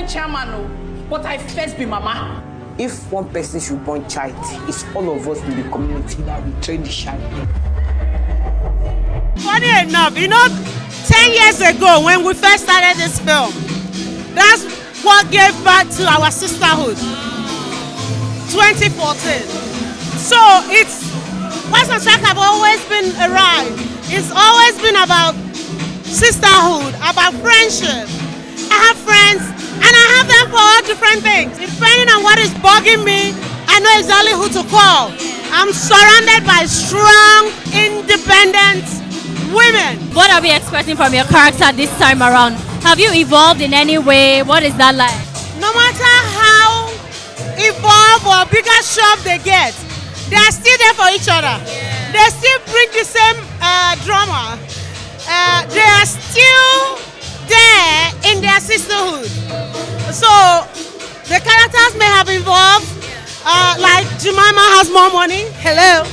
chairman, but I first be mama. If one person should born child, it's all of us in the community that will train the child. Funny enough, 10 years ago when we first started this film, that's what gave birth to our sisterhood. 2014. So Wives on Strike have always been a ride. It's always been about sisterhood, about friendship. I have friends and I have them for all different things. Depending on what is bugging me, I know exactly who to call. I'm surrounded by strong, independent women. What are we expecting from your character this time around? Have you evolved in any way? What is that like? No matter how evolved or bigger shop they get, they are still there for each other. Yeah. They still bring the same drama. They are still there in their sisterhood. So the characters may have evolved. Like Jemima has more money. Hello.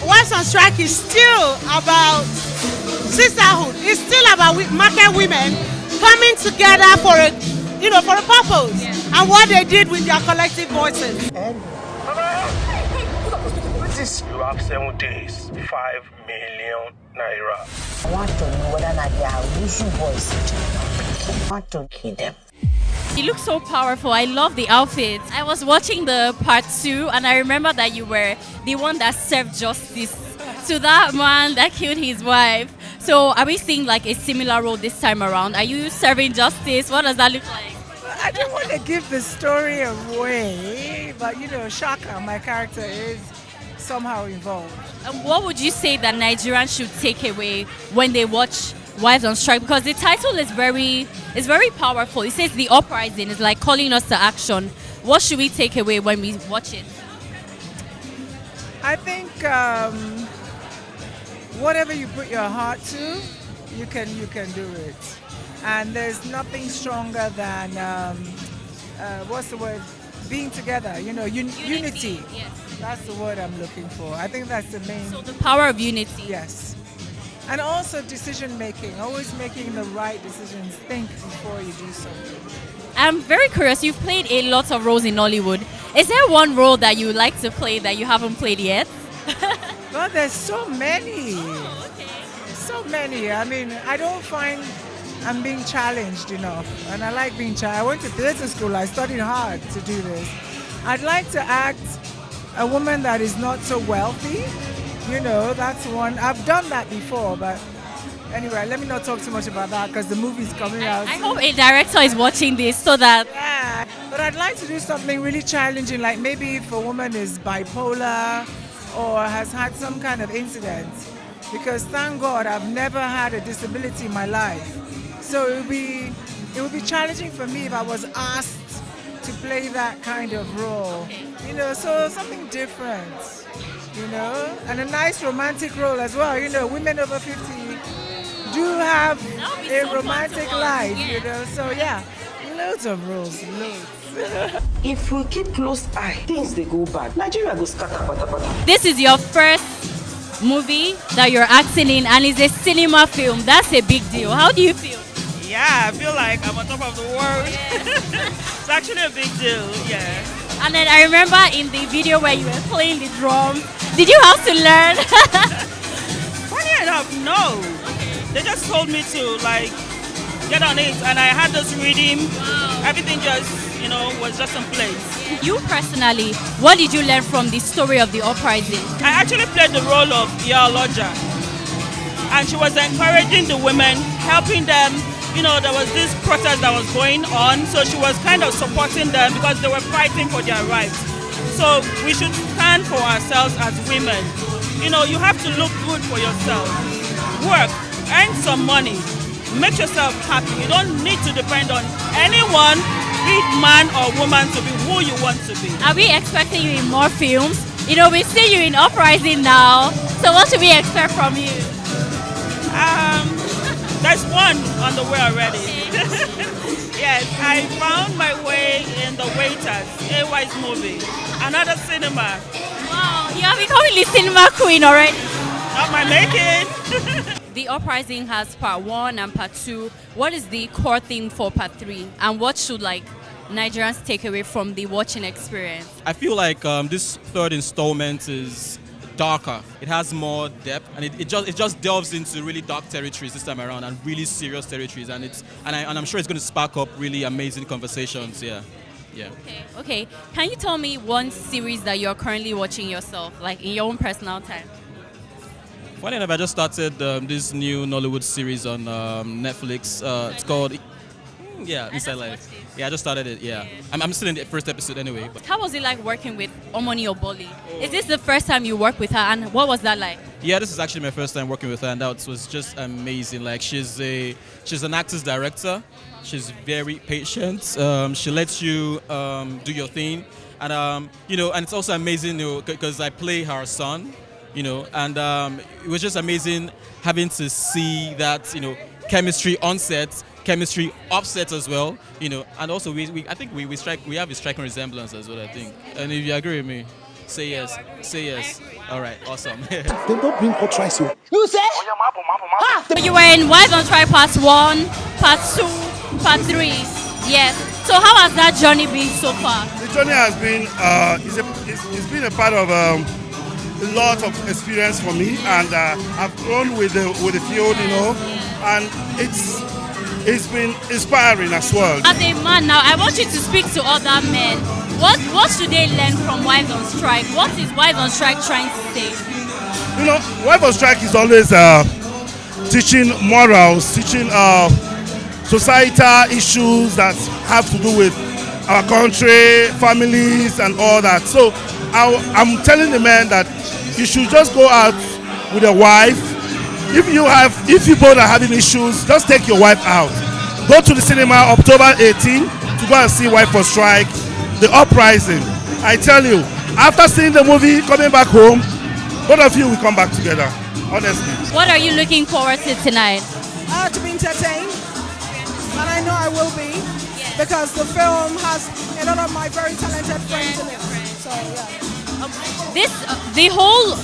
Wives on Strike is still about sisterhood. It's still about market women coming together for a purpose. Yeah. And what they did with their collective voices. You have 7 days, 5 million naira. I want to know whether or not they are wishing voice. I want to kill them. You look so powerful. I love the outfits. I was watching the part 2 and I remember that you were the one that served justice to that man that killed his wife. So are we seeing like a similar role this time around? Are you serving justice? What does that look like? I don't want to give the story away, but Shaka, my character, is somehow involved. And what would you say that Nigerians should take away when they watch Wives on Strike? Because the title is very powerful. It says the uprising. It's like calling us to action. What should we take away when we watch it? I think whatever you put your heart to, you can do it. And there's nothing stronger than what's the word? Being together. Unity. Yes. That's the word I'm looking for. I think that's the main. So the power of unity. Yes. And also decision making. Always making the right decisions. Think before you do something. I'm very curious. You've played a lot of roles in Nollywood. Is there one role that you would like to play that you haven't played yet? Well, there's so many. Oh, okay. So many. I mean, I don't find I'm being challenged enough. And I like being challenged. I went to theater school. I studied hard to do this. I'd like to act a woman that is not so wealthy. That's one. I've done that before, but anyway, let me not talk too much about that because the movie's coming out. I hope a director is watching this so that... Yeah, but I'd like to do something really challenging, like maybe if a woman is bipolar or has had some kind of incident, because thank God I've never had a disability in my life. So it would be challenging for me if I was asked to play that kind of role. So something different. And a nice romantic role as well. Women over 50 do have a romantic life, So yeah, loads of roles, loads. If we keep close eye, things they go bad. Nigeria goes scatter. This is your first movie that you're acting in and it's a cinema film. That's a big deal. How do you feel? Yeah, I feel like I'm on top of the world. Yeah. It's actually a big deal, yeah. And then I remember in the video where you were playing the drum, did you have to learn? Funny enough, no. They just told me to get on it and I had this rhythm. Wow. Everything just, was just in place. You personally, what did you learn from the story of the uprising? I actually played the role of Yul-Edochie. And she was encouraging the women, helping them. There was this protest that was going on, so she was kind of supporting them because they were fighting for their rights. So we should stand for ourselves as women. You have to look good for yourself. Work, earn some money, make yourself happy. You don't need to depend on anyone, be it man or woman, to be who you want to be. Are we expecting you in more films? We see you in Uprising now. So what should we expect from you? There's one on the way already. Yes, I found my way in The Waiters, AY's movie. Another cinema. Wow, you have become the cinema queen already. Not my making. The Uprising has part 1 and part 2. What is the core theme for part 3? And what should Nigerians take away from the watching experience? I feel like this third installment is darker. It has more depth, and it just delves into really dark territories this time around, and really serious territories, and I'm sure it's going to spark up really amazing conversations. Yeah. Okay. Can you tell me one series that you're currently watching yourself, in your own personal time? Funny enough, I just started this new Nollywood series on Netflix. It's called Inside Life. Yeah, I just started it. Yeah, I'm still in the first episode anyway. But. How was it like working with Omoni Oboli? Is this the first time you worked with her, and what was that like? Yeah, this is actually my first time working with her, and that was just amazing. She's an actor's director. She's very patient. She lets you do your thing, and and it's also amazing, because I play her son, and it was just amazing having to see that, chemistry on set. Chemistry offset as well, and also we have a striking resemblance as well, I think. And if you agree with me, say yes. Say yes. All right, awesome. They don't bring hot rice. You say? You were in Wives on Strike part 1, part 2, part 3. Yes. So how has that journey been so far? The journey has been it's been a part of a lot of experience for me, and I've grown with the field, and it's been inspiring as well. As a man now, I want you to speak to other men. What should they learn from Wives on Strike? What is Wives on Strike trying to say? Wives on Strike is always teaching morals, teaching societal issues that have to do with our country, families, and all that. So I'm telling the men that you should just go out with a wife. If you both are having issues, just take your wife out. Go to the cinema October 18 to go and see Wives on Strike, The Uprising. I tell you, after seeing the movie, coming back home, both of you will come back together, honestly. What are you looking forward to tonight? To be entertained, and I know I will be, because the film has a lot of my very talented friends in it. So yeah. The whole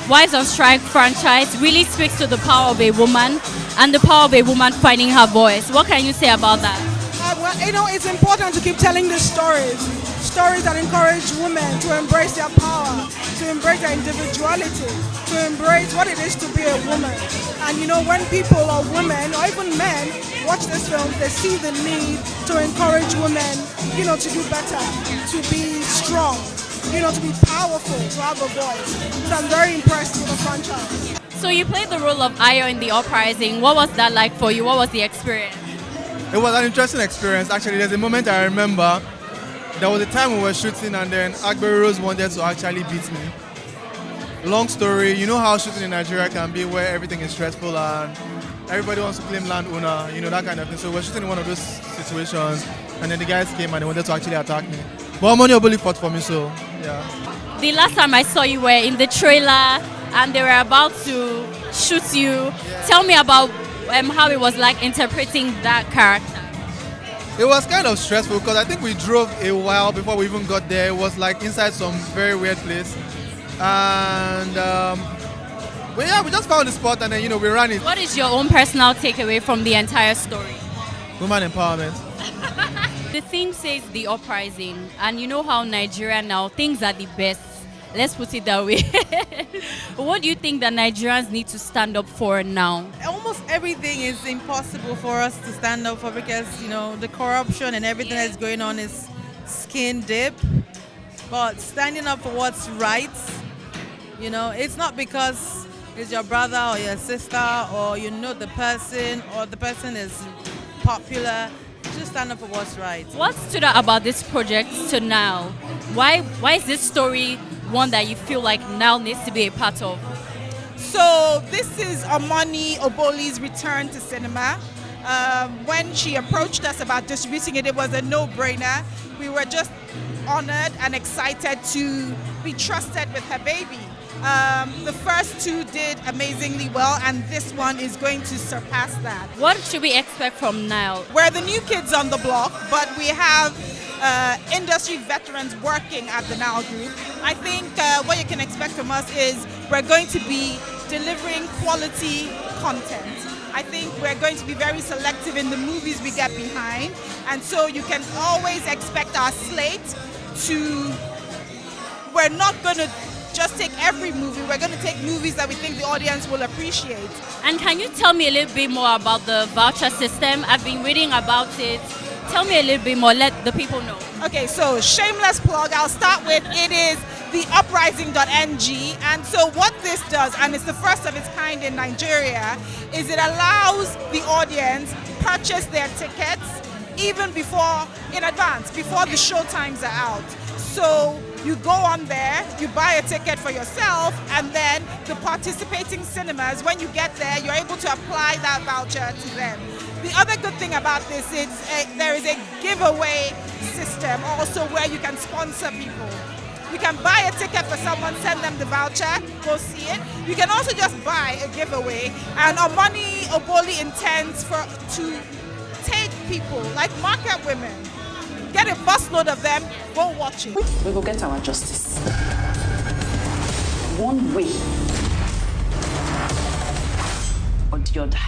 Wives on Strike franchise really speaks to the power of a woman and the power of a woman finding her voice. What can you say about that? It's important to keep telling these stories that encourage women to embrace their power, to embrace their individuality, to embrace what it is to be a woman. And when people or women or even men watch this film, they see the need to encourage women, to do better, to be strong, to be powerful, to have a voice. So I'm very impressed with the franchise. So you played the role of Ayo in The Uprising. What was that like for you? What was the experience? It was an interesting experience. Actually, there's a moment I remember. There was a time we were shooting, and then Agberos wanted to actually beat me. Long story, you know how shooting in Nigeria can be, where everything is stressful and everybody wants to claim landowner, that kind of thing. So we're shooting in one of those situations, and then the guys came and they wanted to actually attack me. But Omoni Oboli fought for me, so yeah. The last time I saw you were in the trailer, and they were about to shoot you. Yeah. Tell me about how it was like interpreting that character. It was kind of stressful because I think we drove a while before we even got there. It was like inside some very weird place. And we just found the spot, and then we ran it. What is your own personal takeaway from the entire story? Woman empowerment. The theme says The Uprising, and you know how Nigeria now, things are the best. Let's put it that way. What do you think that Nigerians need to stand up for now? Almost everything is impossible for us to stand up for, because the corruption and everything that's going on is skin deep. But standing up for what's right, it's not because it's your brother or your sister or the person or the person is popular. Just stand up for what's right. What stood out about this project to now? Why is this story one that you feel like now needs to be a part of? So this is Omoni Oboli's return to cinema. When she approached us about distributing it, it was a no-brainer. We were just honored and excited to be trusted with her baby. The first two did amazingly well, and this one is going to surpass that. What should we expect from Nile? We're the new kids on the block, but we have industry veterans working at the Nile Group. I think what you can expect from us is we're going to be delivering quality content. I think we're going to be very selective in the movies we get behind, and so you can always expect our slate to, we're not going to just take every movie, we're going to take movies that we think the audience will appreciate. And can you tell me a little bit more about the voucher system? I've been reading about it. Tell me a little bit more, let the people know. Okay, so shameless plug, I'll start with, it is the uprising.ng, and so what this does, and it's the first of its kind in Nigeria, is it allows the audience purchase their tickets even before, in advance, before the show times are out. So you go on there, you buy a ticket for yourself, and then the participating cinemas, when you get there, you're able to apply that voucher to them. The other good thing about this is there is a giveaway system also where you can sponsor people. You can buy a ticket for someone, send them the voucher, go see it. You can also just buy a giveaway, and Omoni Oboli intends to take people, like market women, get a busload of them, go watch it. We will get our justice. One way or the other.